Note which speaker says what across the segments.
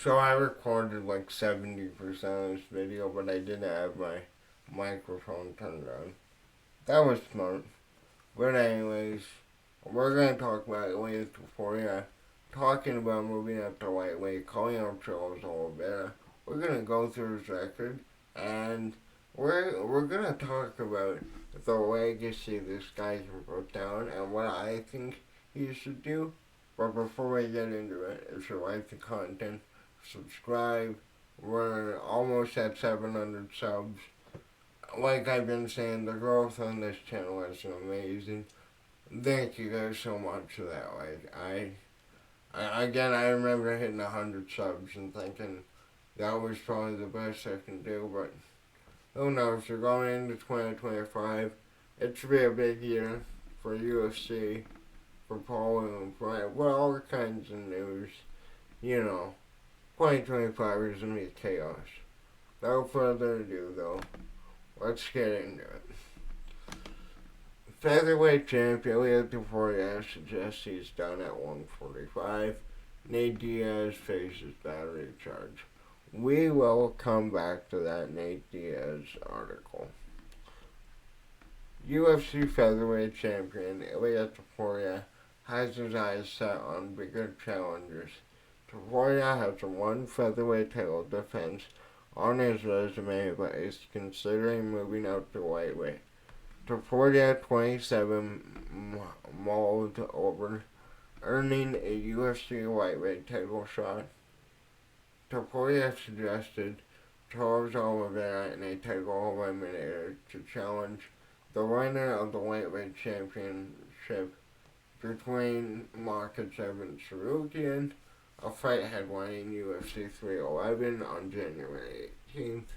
Speaker 1: So I recorded like 70% of this video, but I didn't have my microphone turned on. That was smart. But anyways, we're gonna talk about Ilia Topuria, talking about moving up to lightweight, calling out Charles Olivera. We're gonna go through his record, and we're gonna talk about the legacy this guy can put down and what I think he should do. But before we get into it, if you like the content, subscribe. We're almost at 700 subs. Like I've been saying, the growth on this channel is amazing. Thank you guys so much for that. I remember hitting 100 subs and thinking that was probably the best I can do, but who knows? We're going into 2025. It should be a big year for UFC, for Paul and Brian. Well, all kinds of news. You know, 2025 is going to be chaos. Without further ado, though, let's get into it. Featherweight champion Ilia Topuria suggests he's done at 145. Nate Diaz faces battery charge. We will come back to that Nate Diaz article. UFC featherweight champion Ilia Topuria has his eyes set on bigger challengers. Topuria has one featherweight title defense on his resume, but is considering moving up to lightweight. Topuria 27 mulled over earning a UFC lightweight title shot. Topuria suggested Charles Olivera in a title eliminator to challenge the winner of the lightweight championship between Makhachev and Sarukian, a fight headlining UFC 311 on January 18th.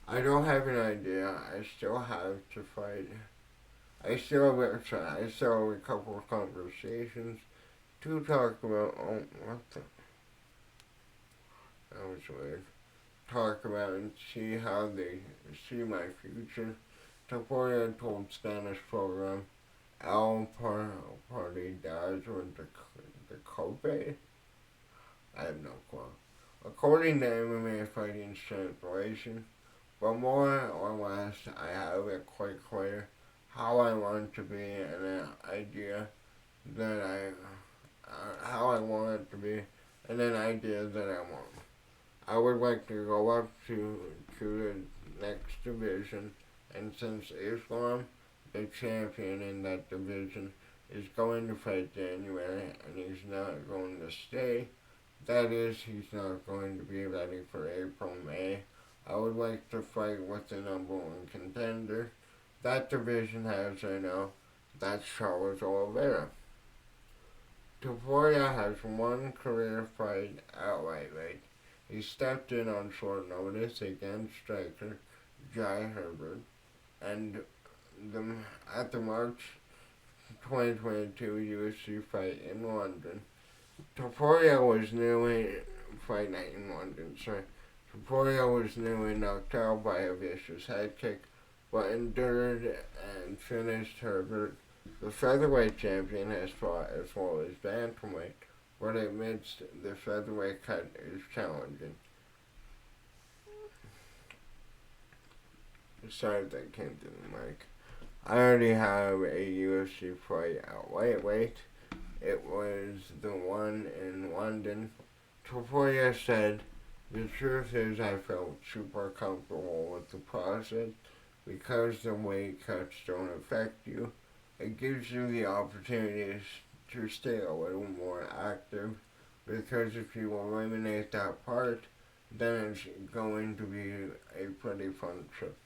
Speaker 1: I don't have an idea. I still have to fight. I still have a couple of conversations to talk about. Oh, what the? That was weird. Talk about and see how they see my future. Topuria told Spanish program El Partidaz with the Cope. I have no clue. According to MMA Fighting Translation, but more or less, I have it quite clear how I want to be and an idea that how I want it to be and an idea that I want. I would like to go up to the next division, and since Islam, the champion in that division, is going to fight January and he's not going to stay, that is, he's not going to be ready for April, May, I would like to fight with the number one contender that division has right now. That's Charles Olivera. Topuria has one career fight at lightweight. He stepped in on short notice against striker Jai Herbert, and at the March 2022 UFC fight in London. Topuria was nearly fight night in London. Topuria was nearly knocked out by a vicious head kick, but endured and finished Herbert. The featherweight champion has fought as well as bantamweight, but admits the featherweight cut is challenging. Sorry if that came to the mic. I already have a UFC fight at lightweight. It was the one in London. Topuria said, "The truth is I felt super comfortable with the process because the weight cuts don't affect you. It gives you the opportunity to stay a little more active because if you eliminate that part, then it's going to be a pretty fun trip.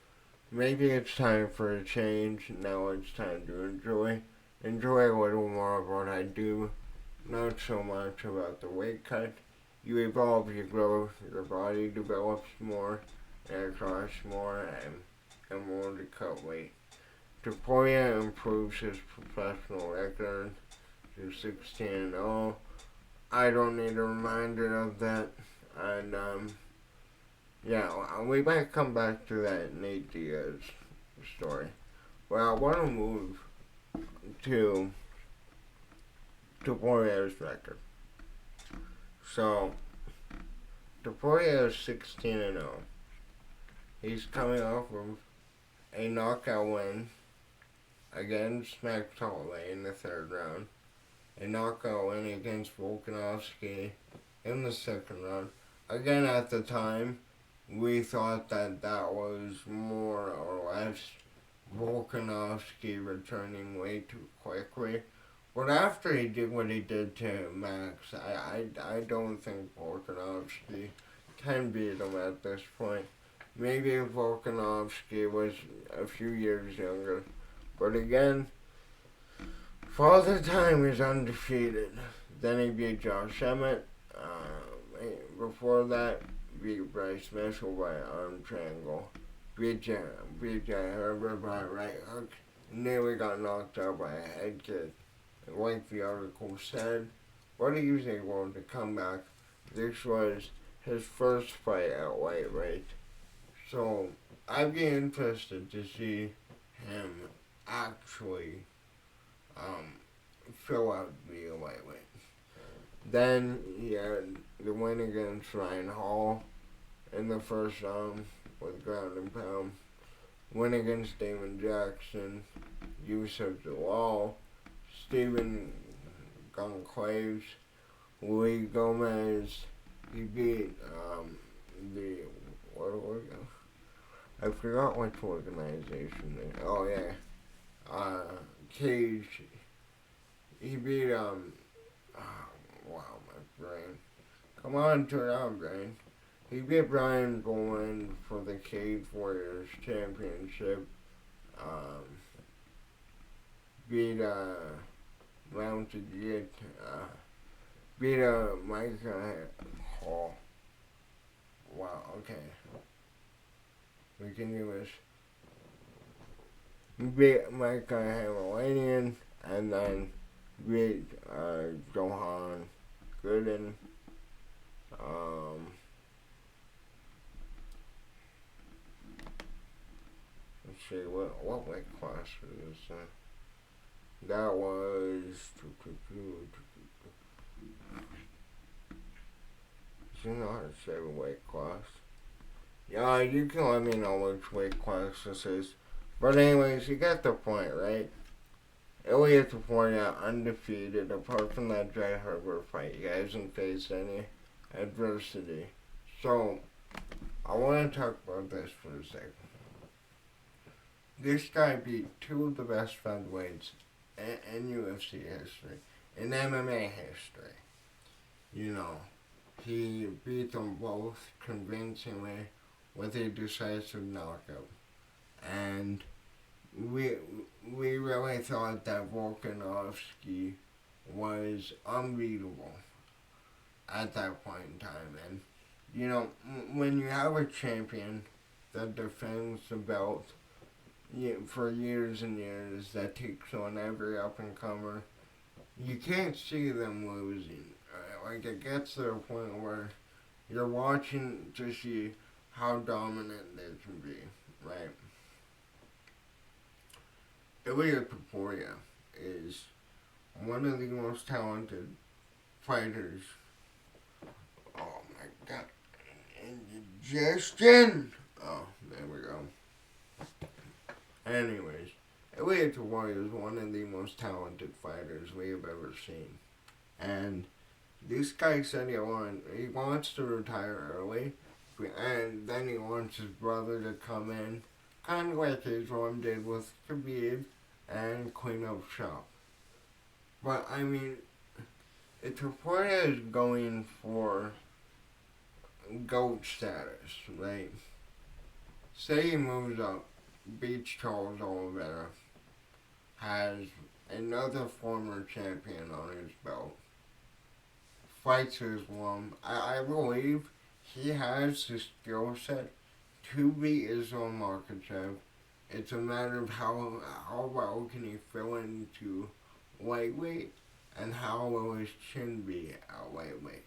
Speaker 1: Maybe it's time for a change. Now it's time to enjoy a little more of what I do, not so much about the weight cut. You evolve, you grow, your body develops more, and it costs more and more to cut weight." Topuria improves his professional record to 16-0. I don't need a reminder of that. And, we might come back to that Nate Diaz story. Well, I want to move to Topuria's record. So, Topuria is 16-0. He's coming off of a knockout win against Max Holloway in the third round, a knockout win against Volkanovski in the second round. Again, at the time, we thought that that was more or less Volkanovski returning way too quickly. But after he did what he did to Max, I don't think Volkanovski can beat him at this point. Maybe if Volkanovski was a few years younger. But again, for all the time he's undefeated. Then he beat Josh Emmett. Before that, beat Bryce Mitchell by arm triangle. Beat Jai Herbert by a right hook. And nearly got knocked out by a head kick. Like the article said, but he was able to come back. This was his first fight at lightweight. So I'd be interested to see him actually fill out the lightweight. Then he had the win against Ryan Hall in the first round with ground and pound. Win against Damon Jackson, Yusuf Jalal, Stephen Goncalves, Louis Gomez. He beat I forgot which organization. Oh yeah, Cage. He beat wow, my brain. Come on, turn on, brain. He beat Brian Bowen for the Cage Warriors Championship. Beat Mounted Yet. Beat Micah Hall. Wow, okay. We can do this. Beat Micah Hamilanian and then beat Johan Gooden. Let's see, what weight class is this? That was... Is it not a 7-weight class? Yeah, you can let me know which weight class this is. But anyways, you get the point, right? Ilia Topuria undefeated, apart from that Jai Herbert fight. He hasn't faced any adversity. So, I want to talk about this for a second. This guy beat two of the best featherweights in UFC history, in MMA history. You know, he beat them both convincingly with a decisive knockout. And we really thought that Volkanovski was unbeatable at that point in time. And, you know, when you have a champion that defends the belt for years and years, that takes on every up-and-comer, you can't see them losing. Like, it gets to a point where you're watching to see how dominant they can be, right? Ilia Topuria is one of the most talented fighters. Oh my god. Indigestion! Oh, there we go. Anyways, Ilia Topuria is one of the most talented fighters we have ever seen. And this guy said he wants to retire early, and then he wants his brother to come in, kind of like his one did with Khabib, and clean up shop. But, I mean, if Topuria is going for GOAT status, right? Say he moves up, beats Charles Olivera, has another former champion on his belt, fights Islam. I believe he has the skill set to beat Islam Makhachev. It's a matter of how well can he fill into lightweight and how will his chin be at lightweight.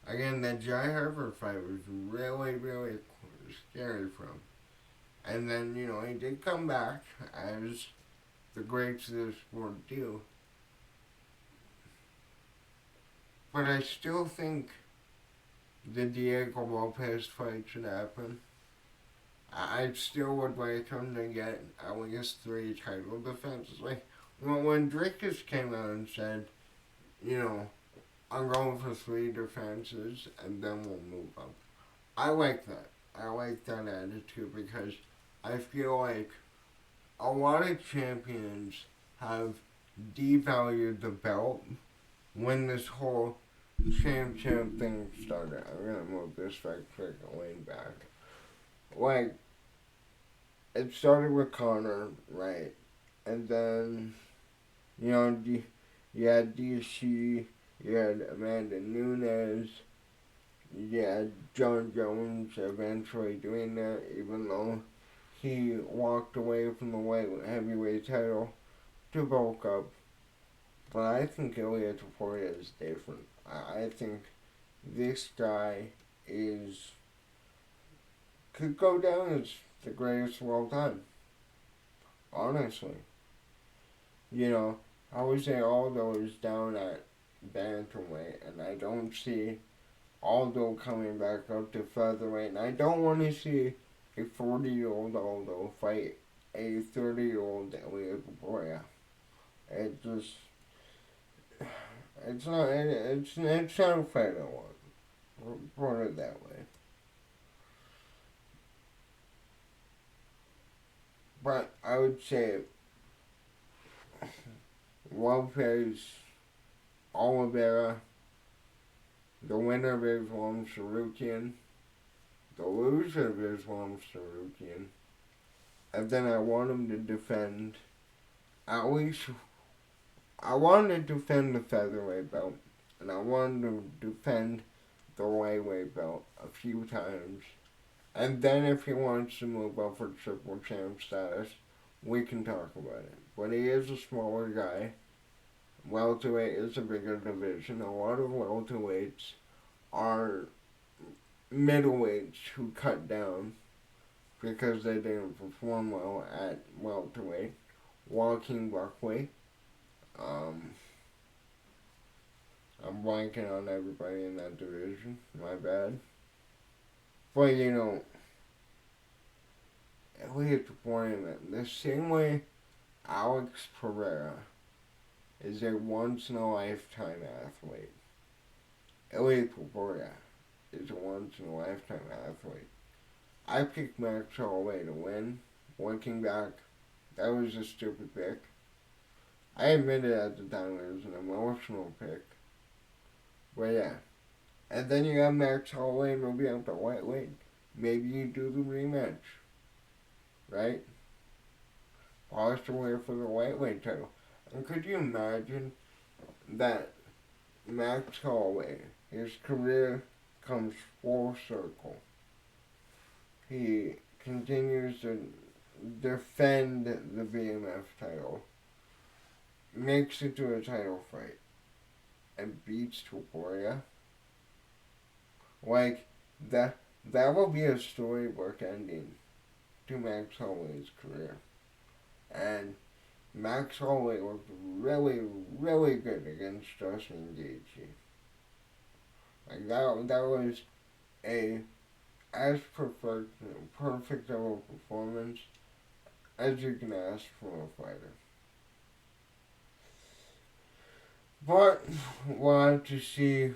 Speaker 1: Again, that Jai Herbert fight was really, really scary for him. And then, you know, he did come back as the greats of the sport do. But I still think the Diego Lopez fight should happen. I still would like him to get at least 3 title defenses. Like, when Drickus came out and said, you know, I'm going for 3 defenses and then we'll move up. I like that. I like that attitude because I feel like a lot of champions have devalued the belt when this whole champ thing started. I'm gonna move this right quick and lean back. Like, it started with Connor, right? And then, you know, you had DC, you had Amanda Nunes, you had John Jones eventually doing that, even though he walked away from the light heavyweight title to bulk up. But I think Ilia Topuria is different. I think this guy could go down as the greatest of all time. Honestly. You know, Jose Aldo is down at bantamweight, and I don't see Aldo coming back up to featherweight, and I don't want to see a 40-year-old Aldo fight a 30-year-old Ilia Topuria. It just, it's not a fight I want. Put it that way. But I would say Lopez, Olivera, the winner of Islam Sarukian, the loser of Islam Sarukian, and then I want him to defend at least. I want him to defend the featherweight belt, and I want him to defend the lightweight belt a few times. And then if he wants to move up for triple champ status, we can talk about it. But he is a smaller guy. Welterweight is a bigger division. A lot of welterweights are middleweights who cut down because they didn't perform well at welterweight. Joaquin Buckley. I'm blanking on everybody in that division. My bad. But, you know, Ilia Topuria, the same way Alex Pereira is a once-in-a-lifetime athlete, Ilia Topuria is a once-in-a-lifetime athlete. I picked Max Holloway to win. Looking back, that was a stupid pick. I admitted at the time it was an emotional pick. But yeah. And then you have Max Holloway moving up to lightweight. Maybe you do the rematch. Right? Possibly for the lightweight title. And could you imagine that Max Holloway, his career comes full circle. He continues to defend the BMF title, makes it to a title fight, and beats Topuria. Like, that will be a storybook ending to Max Holloway's career. And Max Holloway looked really, really good against Justin Gaethje. Like, that was as perfect of a performance as you can ask from a fighter. But we'll have to see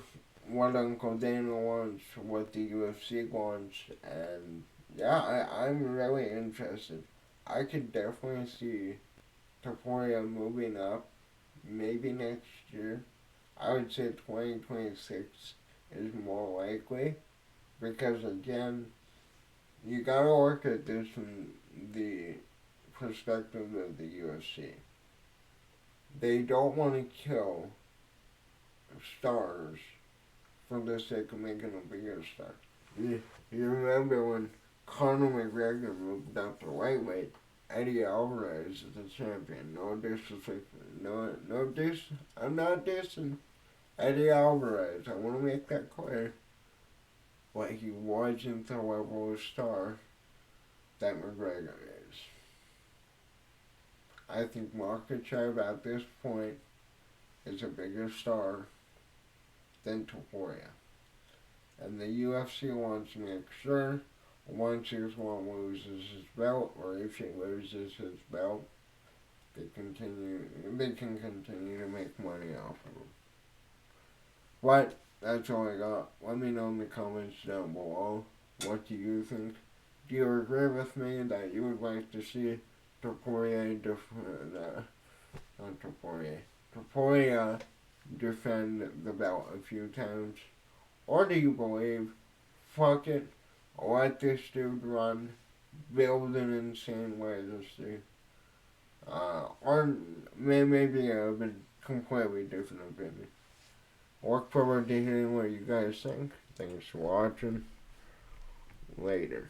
Speaker 1: what Uncle Dana wants, what the UFC wants, and yeah, I'm really interested. I could definitely see Topuria moving up, maybe next year. I would say 2026 is more likely, because again, you gotta look at this from the perspective of the UFC. They don't want to kill stars for the sake of making a bigger star. You remember when Conor McGregor moved up to lightweight, Eddie Alvarez is the champion. No disrespect. I'm not dissing Eddie Alvarez. I want to make that clear. But he wasn't the level of star that McGregor is. I think Makhachev at this point is a bigger star than Topuria. And the UFC wants to make sure once this one loses his belt, or if he loses his belt, they can continue to make money off of him. But that's all I got. Let me know in the comments down below. What do you think? Do you agree with me that you would like to see Topuria Topuria defend the belt a few times? Or do you believe, fuck it, let this dude run, build an insane legacy? Or maybe a completely different opinion. Look forward to hearing what you guys think. Thanks for watching. Later.